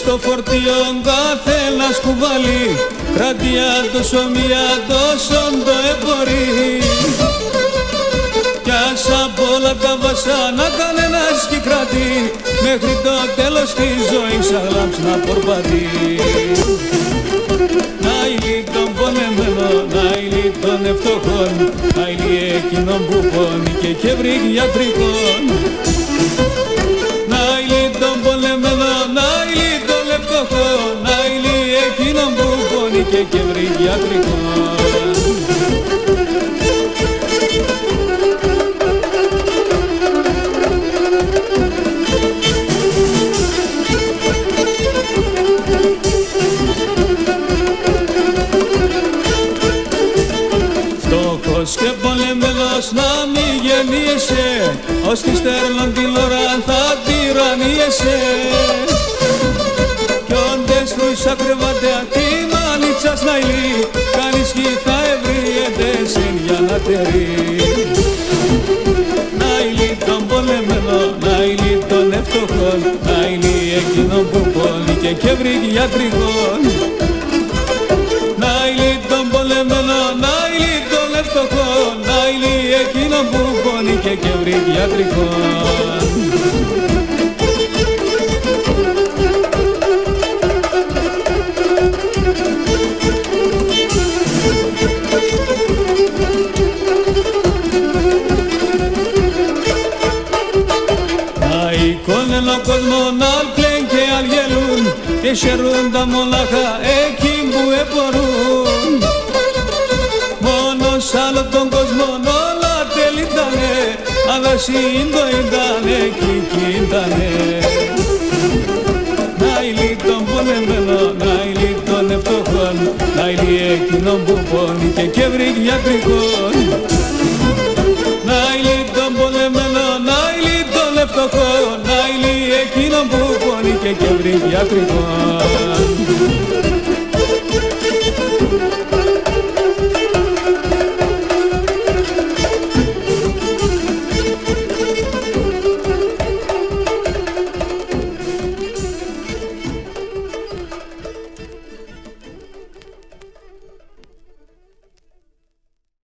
Στο φορτίο καθένας κουβαλεί, κρατιά τόσο μία τόσο το εμπορεί. Κι ας απ' όλα τα βασάνα κανένας κι κρατεί, μέχρι το τέλος της ζωής αγλάμψ να πορπατεί. Να ηλί τον πονεμένο, να ηλί των ευτοχών, να ηλί εκείνον που πόνει και βρει γιατρικών. Να ηλί τον πονεμένο, να ηλί των ευτοχών, να ηλί εκείνον που πόνει και βρει γιατρικών. Φτωχός και πολεμένος να μη γεννιέσαι, ως τη στέρνον την ώρα θα τυραννιέσαι. Κι όντες τους ακρεβάτε τη μανίτσας να ηλί, κανείς κι θα ευρίεται συν για να τερεί. Να ηλί τον πολεμένο, να ηλί των ευτοχών, να ηλί εκείνον που πόνει και βρει γιατρικών. Να ηλί τον πολεμένο, να ηλί των ευτοχών, να ηλί εκείνον που πόνει και βρει γιατρικών. Εικόνεν ο κόσμος να κλαίν και αλγελούν, και χαιρούν τα μονάχα εκεί που εμπορούν. Μόνος άλλο τον κόσμο όλα τέλει ήτανε, αλλά σύντο ήτανε κι ήτανε. Να ηλί τον πολεμένο, να ηλί των ευτοχών, να ηλί εκείνον που πόνει και βρει γιατρικών. Να ηλί τον πολεμένο, να ηλί των ευτοχών, να ηλί εκείνον που πόνει και βρει γιατρικών.